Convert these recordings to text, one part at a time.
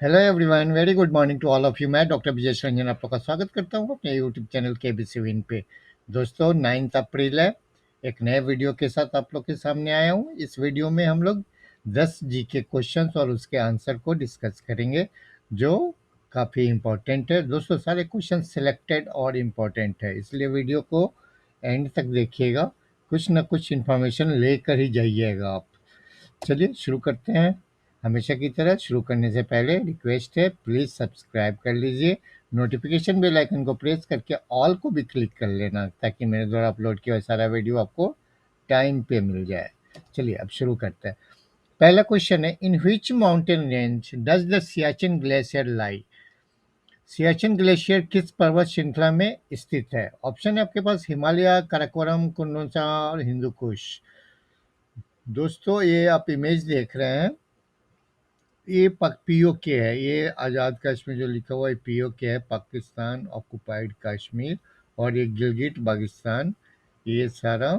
Hello everyone, very good morning to all of you. मैं doctor Vijay Ranjan आप लोग का स्वागत करता हूँ अपने यूट्यूब चैनल केबीसी विन पे। दोस्तों, 9 अप्रैल है। एक नए वीडियो के साथ आप लोग के सामने आया हूँ। इस वीडियो में हम लोग 10 जीके क्वेश्चंस और उसके आंसर को डिस्कस करेंगे, जो काफ़ी इम्पोर्टेंट है। दोस्तों, सारे क्वेश्चन सिलेक्टेड और इम्पोर्टेंट है, इसलिए वीडियो को एंड तक देखिएगा। कुछ ना कुछ इन्फॉर्मेशन लेकर ही जाइएगा आप। चलिए शुरू करते हैं। हमेशा की तरह शुरू करने से पहले रिक्वेस्ट है, प्लीज़ सब्सक्राइब कर लीजिए। नोटिफिकेशन बेल आइकन को प्रेस करके ऑल को भी क्लिक कर लेना, ताकि मेरे द्वारा अपलोड किया हुआ सारा वीडियो आपको टाइम पे मिल जाए। चलिए अब शुरू करते हैं। पहला क्वेश्चन है, in which mountain range does the Siachen glacier lie? Siachen glacier किस पर्वत श्रृंखला में स्थित है? ऑप्शन है आपके पास हिमालय, काराकोरम, कुनलुन और हिंदू कुश। दोस्तों, ये आप इमेज देख रहे हैं, ये पीओके है। ये आज़ाद कश्मीर जो लिखा हुआ है पीओके है, पाकिस्तान ऑक्युपाइड कश्मीर। और ये गिलगिट बाल्टिस्तान, ये सारा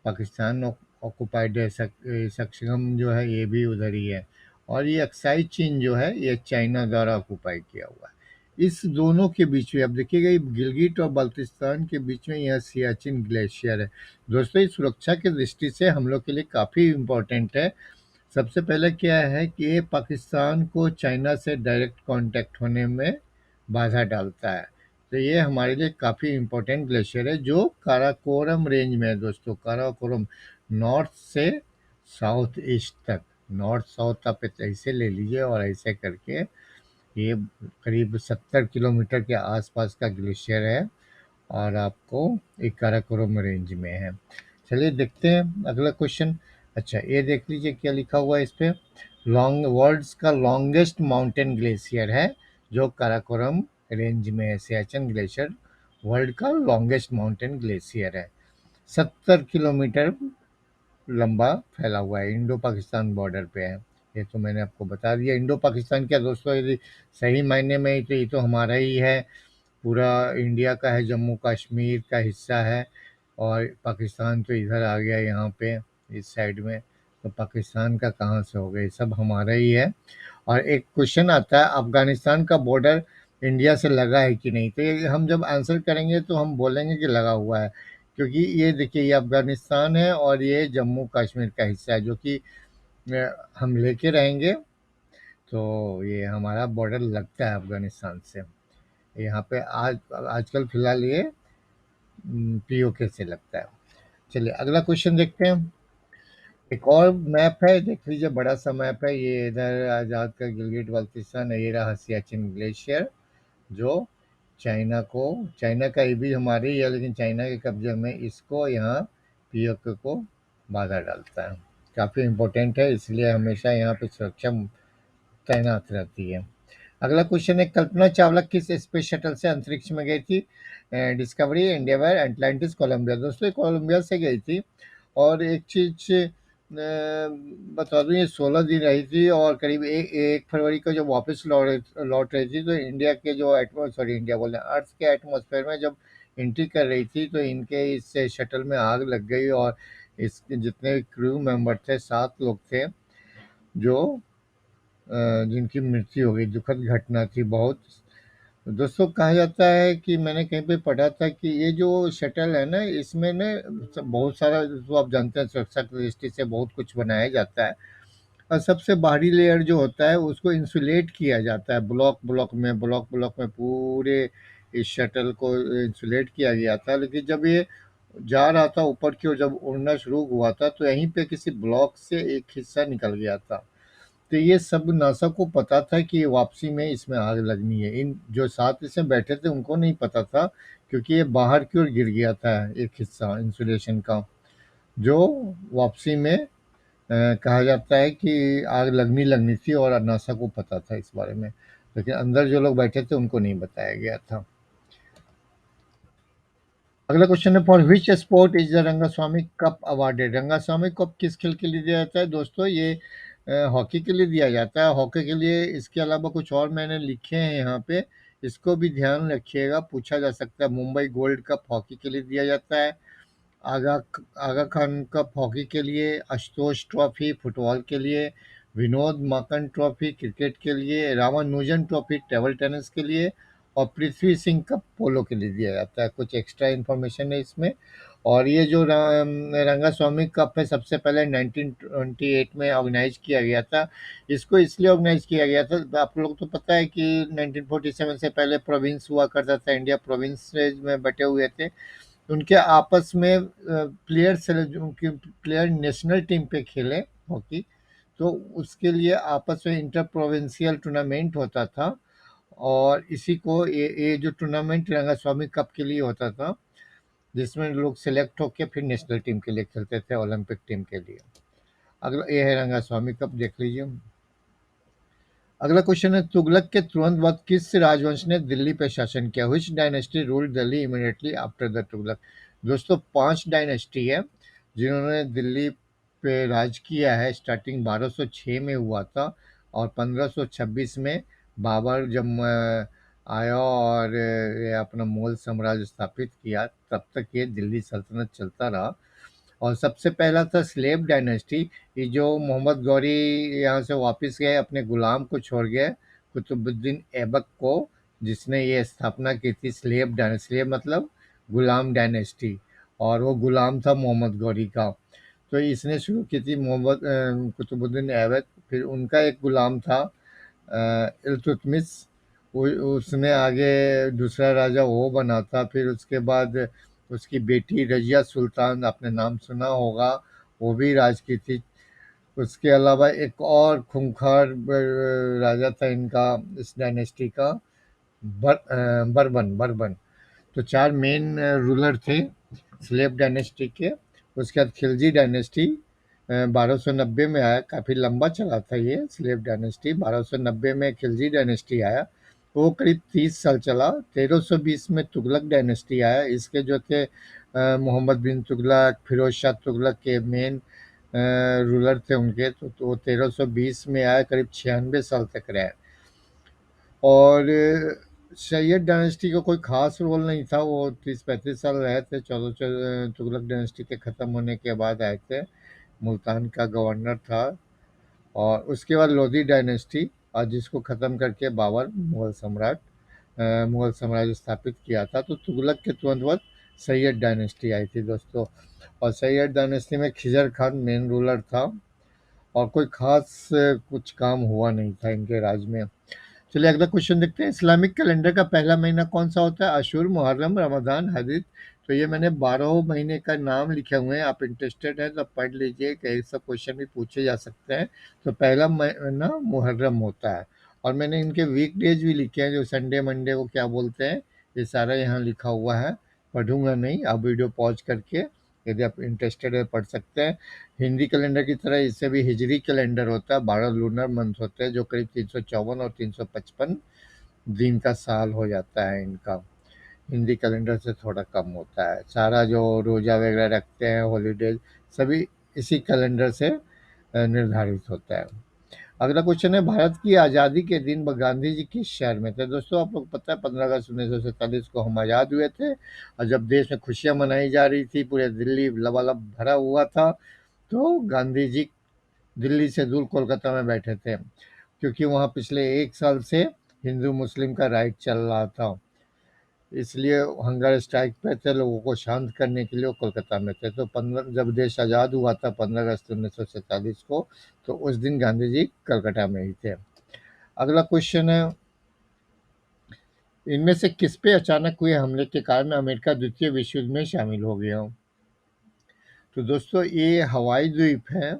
पाकिस्तान ऑक्युपाइड है। सक्सम जो है ये भी उधर ही है। और ये अक्साई चीन जो है ये चाइना द्वारा ऑक्युपाई किया हुआ है। इस दोनों के बीच में आप देखिएगा, ये गिलगिट और बाल्टिस्तान के बीच में यह सियाचिन ग्लेशियर है। दोस्तों, ये सुरक्षा की दृष्टि से हम लोग के लिए काफ़ी इम्पोर्टेंट है। सबसे पहले क्या है कि ये पाकिस्तान को चाइना से डायरेक्ट कांटेक्ट होने में बाधा डालता है। तो ये हमारे लिए काफ़ी इम्पोर्टेंट ग्लेशियर है, जो काराकोरम रेंज में है। दोस्तों, काराकोरम नॉर्थ से साउथ ईस्ट तक, नॉर्थ साउथ आप ऐसे ले लीजिए, और ऐसे करके ये करीब 70 किलोमीटर के आसपास का ग्लेशियर है, और आपको एक काराकोरम रेंज में है। चलिए देखते हैं अगला क्वेश्चन। अच्छा, ये देख लीजिए क्या लिखा हुआ है इस पे। लॉन्ग वर्ल्ड्स का लॉन्गेस्ट माउंटेन ग्लेशियर है जो काराकोरम रेंज में है। सियाचिन ग्लेशियर वर्ल्ड का लॉन्गेस्ट माउंटेन ग्लेशियर है। 70 किलोमीटर लंबा फैला हुआ है, इंडो पाकिस्तान बॉर्डर पे है। ये तो मैंने आपको बता दिया। इंडो पाकिस्तान क्या दोस्तों, यदि सही मायने में तो ये तो हमारा ही है, पूरा इंडिया का है, जम्मू कश्मीर का हिस्सा है। और पाकिस्तान तो इधर आ गया यहाँ पे इस साइड में, तो पाकिस्तान का कहाँ से हो गया, ये सब हमारा ही है। और एक क्वेश्चन आता है, अफगानिस्तान का बॉर्डर इंडिया से लगा है कि नहीं? तो ये हम जब आंसर करेंगे तो हम बोलेंगे कि लगा हुआ है, क्योंकि ये देखिए, ये अफगानिस्तान है और ये जम्मू कश्मीर का हिस्सा है, जो कि हम लेके रहेंगे तो ये हमारा बॉर्डर लगता है अफगानिस्तान से। यहाँ पे आजकल फिलहाल ये पीओके से लगता है। चलिए अगला क्वेश्चन देखते हैं। एक और मैप है, देख लीजिए, बड़ा सा मैप है ये। इधर आज़ाद का गिलगिट बाल्टिस्तान है, ये रहा सियाचिन ग्लेशियर, जो चाइना का ये भी हमारे ही है, लेकिन चाइना के कब्जे में इसको यहाँ पीओके को बाधा डालता है। काफ़ी इम्पोर्टेंट है, इसलिए हमेशा यहाँ पे सुरक्षा तैनात रहती है। अगला क्वेश्चन है, कल्पना चावला किस स्पेस शटल से अंतरिक्ष में गई थी? Discovery, Endeavour, Atlantis, Columbia. दोस्तों, ये कोलंबिया से गई थी। और एक चीज बता दूं, ये 16 दिन रही थी, और करीब 1 फरवरी को जब वापस लौट रही थी, तो इंडिया के जो इंडिया बोल रहे हैं, अर्थ के एटमॉस्फेयर में जब एंट्री कर रही थी, तो इनके इस शटल में आग लग गई। और इसके जितने क्रू मेंबर थे, 7 लोग थे, जो जिनकी मृत्यु हो गई। दुखद घटना थी बहुत। दोस्तों, कहा जाता है कि मैंने कहीं पे पढ़ा था कि ये जो शटल है ना, इसमें ना बहुत सारा, जो आप जानते हैं, सुरक्षा की दृष्टि से बहुत कुछ बनाया जाता है। और सबसे बाहरी लेयर जो होता है उसको इंसुलेट किया जाता है, ब्लॉक ब्लॉक में पूरे इस शटल को इंसुलेट किया गया था। लेकिन जब ये जा रहा था ऊपर की ओर, जब उड़ना शुरू हुआ था, तो यहीं पे किसी ब्लॉक से एक हिस्सा निकल गया था। तो ये सब नासा को पता था कि वापसी में इसमें आग लगनी है। इन जो साथ इसमें बैठे थे उनको नहीं पता था, क्योंकि ये बाहर की ओर गिर गया था एक हिस्सा इंसुलेशन का, जो वापसी में कहा जाता है कि आग लगनी थी, और नासा को पता था इस बारे में, लेकिन अंदर जो लोग बैठे थे उनको नहीं बताया गया था। अगला क्वेश्चन है, for which sport is the Rangaswamy cup awarded? Rangaswamy cup किस खेल के लिए दिया जाता है? दोस्तों, ये हॉकी के लिए दिया जाता है। हॉकी के लिए, इसके अलावा कुछ और मैंने लिखे हैं यहाँ पे, इसको भी ध्यान रखिएगा, पूछा जा सकता है। मुंबई गोल्ड कप हॉकी के लिए दिया जाता है। आगा आगा खान कप हॉकी के लिए। आशुतोष ट्रॉफी फुटबॉल के लिए। विनोद माकन ट्रॉफी क्रिकेट के लिए, रामानुजन ट्रॉफी टेबल टेनिस के लिए और पृथ्वी सिंह कप पोलो के लिए दिया जाता है। कुछ एक्स्ट्रा इन्फॉर्मेशन है इसमें। और ये जो रंगास्वामी कप है सबसे पहले 1928 में ऑर्गेनाइज किया गया था। इसको इसलिए ऑर्गेनाइज किया गया था, आप लोग को तो पता है कि 1947 से पहले प्रोविंस हुआ करता था, इंडिया प्रोविंस में बटे हुए थे। उनके आपस में उनके प्लेयर नेशनल टीम पे खेले हॉकी, तो उसके लिए आपस में इंटर प्रोविंशियल टूर्नामेंट होता था। और इसी को ये जो टूर्नामेंट रंगास्वामी कप के लिए होता था, जिसमें लोग सेलेक्ट होके फिर नेशनल टीम के लिए खेलते थे, ओलंपिक टीम के लिए। अगला ये है रंगास्वामी कप, देख लीजिए। अगला क्वेश्चन है, तुगलक के तुरंत बाद किस राजवंश ने दिल्ली पे शासन किया? Which dynasty ruled Delhi immediately after the Tughlaq? दोस्तों 5 डायनेस्टी है जिन्होंने दिल्ली पे राज किया है। स्टार्टिंग 1206 में हुआ था और 1526 में बाबर जब आया और ये अपना मुगल साम्राज्य स्थापित किया, तब तक ये दिल्ली सल्तनत चलता रहा। और सबसे पहला था स्लेव डायनेस्टी। ये जो मोहम्मद गौरी यहाँ से वापस गए, अपने गुलाम को छोड़ गए, कुतुबुद्दीन ऐबक को, जिसने ये स्थापना की थी स्लेव डायनेस्टी। स्लेव मतलब गुलाम डायनेस्टी, और वो गुलाम था मोहम्मद गौरी का। तो इसने शुरू की थी मोहम्मद कुतुबुद्दीन ऐबक। फिर उनका एक गुलाम था इल्तुतमिश, उसने आगे दूसरा राजा वो बना था। फिर उसके बाद उसकी बेटी रजिया सुल्तान, आपने नाम सुना होगा, वो भी राज की थी। उसके अलावा एक और खूंखार राजा था इनका, इस डायनेस्टी का, बर्बन बर्बन। तो 4 मेन रूलर थे स्लेव डायनेस्टी के। उसके बाद खिलजी डायनेस्टी 1290 में आया, काफ़ी लंबा चला था ये स्लेव डायनेस्टी। 1290 में खिलजी डायनेस्टी आया, वो करीब 30 साल चला। 1320 में तुगलक डायनेस्टी आया। इसके जो थे मोहम्मद बिन तुगलक, फिरोज शाह तुगलक के मेन रूलर थे उनके, तो वो 1320 में आया, करीब 96 साल तक रहे। और सैयद डायनेस्टी का कोई खास रोल नहीं था, वो 30-35 साल रहे थे। तुगलक डायनेस्टी के ख़त्म होने के बाद आए थे, मुल्तान का गवर्नर था। और उसके बाद लोधी डायनेस्टी, और जिसको ख़त्म करके बाबर मुगल साम्राज्य स्थापित किया था। तो तुगलक के तुरंत बाद सैयद डायनेस्टी आई थी दोस्तों। और सैयद डायनेस्टी में खिजर खान मेन रूलर था, और कोई खास कुछ काम हुआ नहीं था इनके राज में। चलिए अगला क्वेश्चन देखते हैं। इस्लामिक कैलेंडर का पहला महीना कौन सा होता है? अशूर, मुहर्रम, रमज़ान, हदीद। तो ये मैंने 12 महीने का नाम लिखे हुए हैं, आप इंटरेस्टेड हैं तो पढ़ लीजिए, कई सब क्वेश्चन भी पूछे जा सकते हैं। तो पहला महीना मुहर्रम होता है। और मैंने इनके वीक डेज भी लिखे हैं, जो संडे मंडे को क्या बोलते हैं, ये सारा यहाँ लिखा हुआ है। पढ़ूंगा नहीं, आप वीडियो पॉज करके यदि आप इंटरेस्टेड है पढ़ सकते हैं। हिंदी कैलेंडर की तरह इससे भी हिजरी कैलेंडर होता है, 12 लूनर मंथ होते हैं, जो करीब 354 और 355 दिन का साल हो जाता है इनका। हिंदी कैलेंडर से थोड़ा कम होता है। सारा जो रोज़ा वगैरह रखते हैं, हॉलीडेज, सभी इसी कैलेंडर से निर्धारित होता है। अगला क्वेश्चन है, भारत की आज़ादी के दिन गांधी जी किस शहर में थे? दोस्तों आप लोग पता है 15 अगस्त 1947 को हम आज़ाद हुए थे, और जब देश में खुशियाँ मनाई जा रही थी, पूरे दिल्ली लबालब भरा हुआ था, तो गांधी जी दिल्ली से दूर कोलकाता में बैठे थे, क्योंकि वहाँ पिछले 1 साल से हिंदू मुस्लिम का राइट चल रहा था। इसलिए हंगर स्ट्राइक पे थे, लोगों को शांत करने के लिए वो कोलकाता में थे। तो 15 जब देश आज़ाद हुआ था 15 अगस्त 1947 को, तो उस दिन गांधी जी कलकत्ता में ही थे। अगला क्वेश्चन है, इनमें से किस पे अचानक हुए हमले के कारण अमेरिका द्वितीय विश्व युद्ध में शामिल हो गया? तो दोस्तों ये हवाई द्वीप है,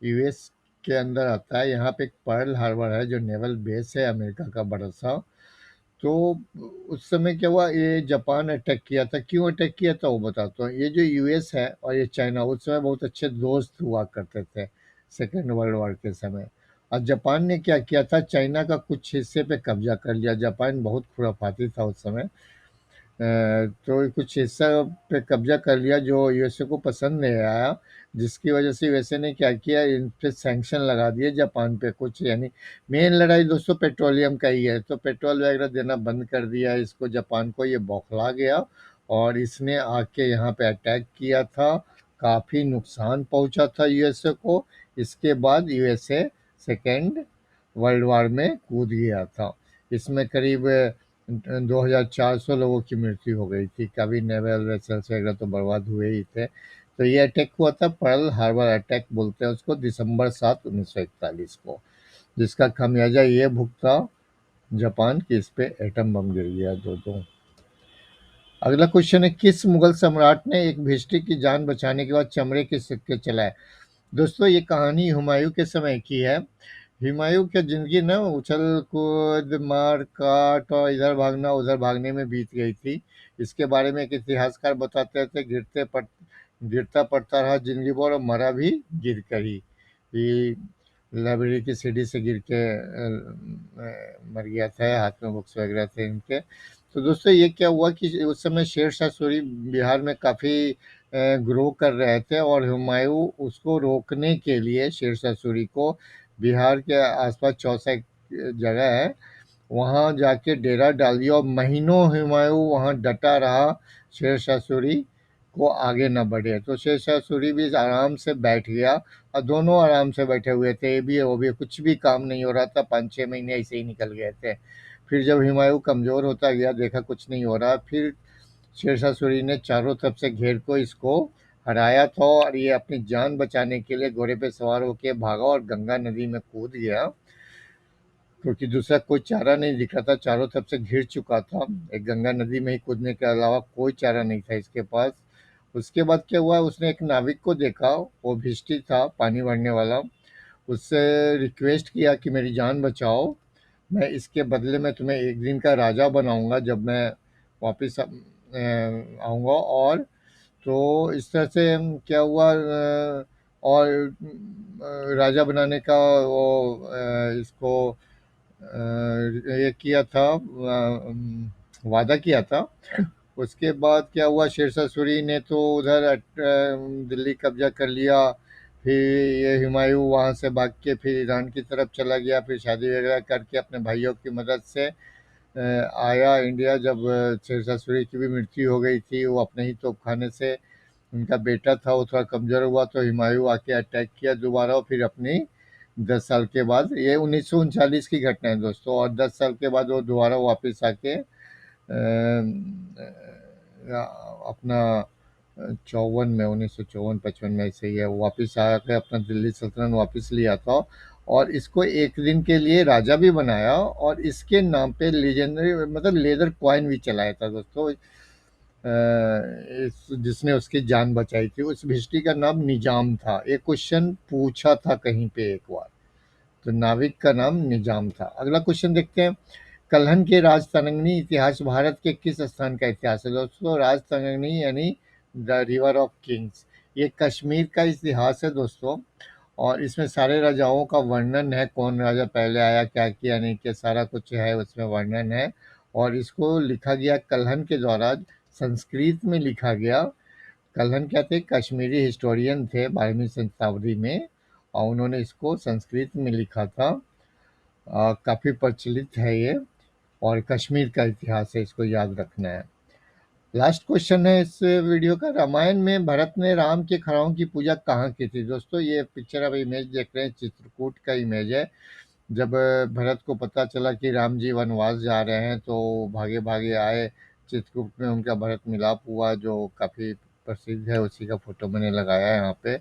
यूएस के अंदर आता है। यहाँ पे एक पर्ल हार्बर है जो नेवल बेस है अमेरिका का बड़ा सा। तो उस समय क्या हुआ, ये जापान अटैक किया था। क्यों अटैक किया था वो बताता हूँ। ये जो यूएस है और ये चाइना उस समय बहुत अच्छे दोस्त हुआ करते थे, सेकेंड वर्ल्ड वॉर के समय। और जापान ने क्या किया था, चाइना का कुछ हिस्से पे कब्जा कर लिया। जापान बहुत खुराफाती था उस समय। तो कुछ हिस्सा पे कब्जा कर लिया जो यूएसए को पसंद नहीं आया, जिसकी वजह से यूएसए ने क्या किया, इन पे सैंक्शन लगा दिए जापान पे कुछ। यानी मेन लड़ाई दोस्तों पेट्रोलियम का ही है, तो पेट्रोल वगैरह देना बंद कर दिया इसको जापान को। ये बौखला गया और इसने आके यहाँ पे अटैक किया था। काफ़ी नुकसान पहुंचा था यूएसए को। इसके बाद यूएसए सेकेंड वर्ल्ड वार में कूद गया था। इसमें करीब 2400 लोगों की मृत्यु हो गई थी। काफ़ी नेवल वेसल्स वगैरह तो बर्बाद हुए ही थे। तो ये अटैक हुआ था, पर्ल हार्बर अटैक बोलते हैं उसको, दिसंबर 7, 1941 को, जिसका खामियाजा ये भुगता जापान की, इस पे एटम बम गिर गया दो। अगला क्वेश्चन है, किस मुगल सम्राट ने एक भिष्टी की जान बचाने के बाद चमड़े के सिक्के चलाए? दोस्तों ये कहानी हुमायूं के समय की है। हुमायूं की ज़िंदगी ना उछल-कूद, मार-काट और इधर भागना उधर भागने में बीत गई थी। इसके बारे में एक इतिहासकार बताते थे, गिरता पड़ता रहा ज़िंदगी भर और मरा भी गिर कर ही। ये लाइब्रेरी की सीढ़ी से गिर के मर गया था, हाथ में बुक्स वगैरह थे इनके। तो दोस्तों ये क्या हुआ कि उस समय शेर शाह सूरी बिहार में काफ़ी ग्रो कर रहे थे और हुमायूं उसको रोकने के लिए शेर शाह सूरी को बिहार के आसपास चौसा एक जगह है, वहाँ जाके डेरा डाल दिया और महीनों हुमायूं वहाँ डटा रहा, शेर शाह सूरी को आगे न बढ़े। तो शेर शाह सूरी भी आराम से बैठ गया और दोनों आराम से बैठे हुए थे, ये भी वो भी, कुछ भी काम नहीं हो रहा था। 5-6 महीने ऐसे ही निकल गए थे। फिर जब हुमायूं कमज़ोर होता गया, देखा कुछ नहीं हो रहा, फिर शेरशाह सूरी ने चारों तरफ से घेर को इसको हराया था और ये अपनी जान बचाने के लिए घोड़े पे सवार होकर भागा और गंगा नदी में कूद गया, क्योंकि दूसरा कोई चारा नहीं दिख रहा था, चारों तरफ से घिर चुका था। एक गंगा नदी में ही कूदने के अलावा कोई चारा नहीं था इसके पास। उसके बाद क्या हुआ, उसने एक नाविक को देखा, वो भिष्टी था पानी भरने वाला, उससे रिक्वेस्ट किया कि मेरी जान बचाओ, मैं इसके बदले में तुम्हें एक दिन का राजा बनाऊंगा जब मैं वापस आऊँगा। और तो इस तरह से क्या हुआ, और राजा बनाने का वो इसको ये किया था, वादा किया था। उसके बाद क्या हुआ, शेरशाह सूरी ने तो उधर दिल्ली कब्जा कर लिया। फिर ये हुमायूं वहाँ से भाग के फिर ईरान की तरफ चला गया, फिर शादी वगैरह करके अपने भाइयों की मदद से आया इंडिया। जब शेरशाह सूरी की भी मृत्यु हो गई थी, वो अपने ही तोपखाने से, उनका बेटा था वो थोड़ा कमज़ोर हुआ तो हुमायूं आके अटैक किया दोबारा, और फिर अपनी 10 साल के बाद, ये 1939 की घटना है दोस्तों, और 10 साल के बाद वो दोबारा वापस आके अपना 54 में, 1954-55 में ऐसे ही है, वो वापस आके अपना दिल्ली सल्तनत वापस लिया था और इसको एक दिन के लिए राजा भी बनाया और इसके नाम पे लीजेंडरी मतलब लेदर कॉइन भी चलाया था दोस्तों। जिसने उसकी जान बचाई थी, उस भिष्टी का नाम निजाम था। एक क्वेश्चन पूछा था कहीं पे एक बार, तो नाविक का नाम निजाम था। अगला क्वेश्चन देखते हैं, कल्हन के राजतरंगिणी इतिहास भारत के किस स्थान का इतिहास है? दोस्तों राजतरंगिणी यानी द रिवर ऑफ किंग्स, ये कश्मीर का इतिहास है दोस्तों। और इसमें सारे राजाओं का वर्णन है, कौन राजा पहले आया, क्या किया नहीं किया, सारा कुछ है उसमें वर्णन है। और इसको लिखा गया कल्हन के द्वारा, संस्कृत में लिखा गया। कल्हन क्या थे, कश्मीरी हिस्टोरियन थे 12वीं शताब्दी में, और उन्होंने इसको संस्कृत में लिखा था। काफ़ी प्रचलित है ये, और कश्मीर का इतिहास है, इसको याद रखना है। लास्ट क्वेश्चन है इस वीडियो का, रामायण में भरत ने राम के खड़ाओं की पूजा कहाँ की थी? दोस्तों ये पिक्चर अब इमेज देख रहे हैं, चित्रकूट का इमेज है। जब भरत को पता चला कि राम जी वनवास जा रहे हैं तो भागे भागे आए, चित्रकूट में उनका भरत मिलाप हुआ जो काफ़ी प्रसिद्ध है, उसी का फोटो मैंने लगाया है यहाँ पे।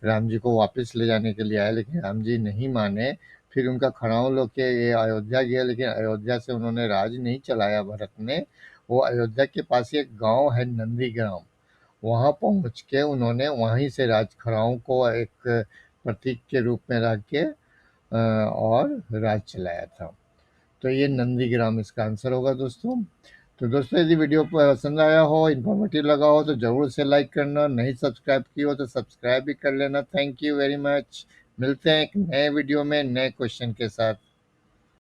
राम जी को वापस ले जाने के लिए आए लेकिन राम जी नहीं माने, फिर उनका खड़ाऊँ लोग के ये अयोध्या गया, लेकिन अयोध्या से उन्होंने राज नहीं चलाया भरत ने। वो अयोध्या के पास ही एक गांव है नंदीग्राम, वहाँ पहुँच के उन्होंने वहीं से राजखड़ाओं को एक प्रतीक के रूप में रख के और राज चलाया था। तो ये नंदीग्राम इसका आंसर होगा दोस्तों। तो दोस्तों यदि वीडियो पसंद आया हो, इन्फॉर्मेटिव लगा हो, तो ज़रूर से लाइक करना, नहीं सब्सक्राइब की हो तो सब्सक्राइब भी कर लेना। Thank you very much. मिलते हैं एक नए वीडियो में नए क्वेश्चन के साथ।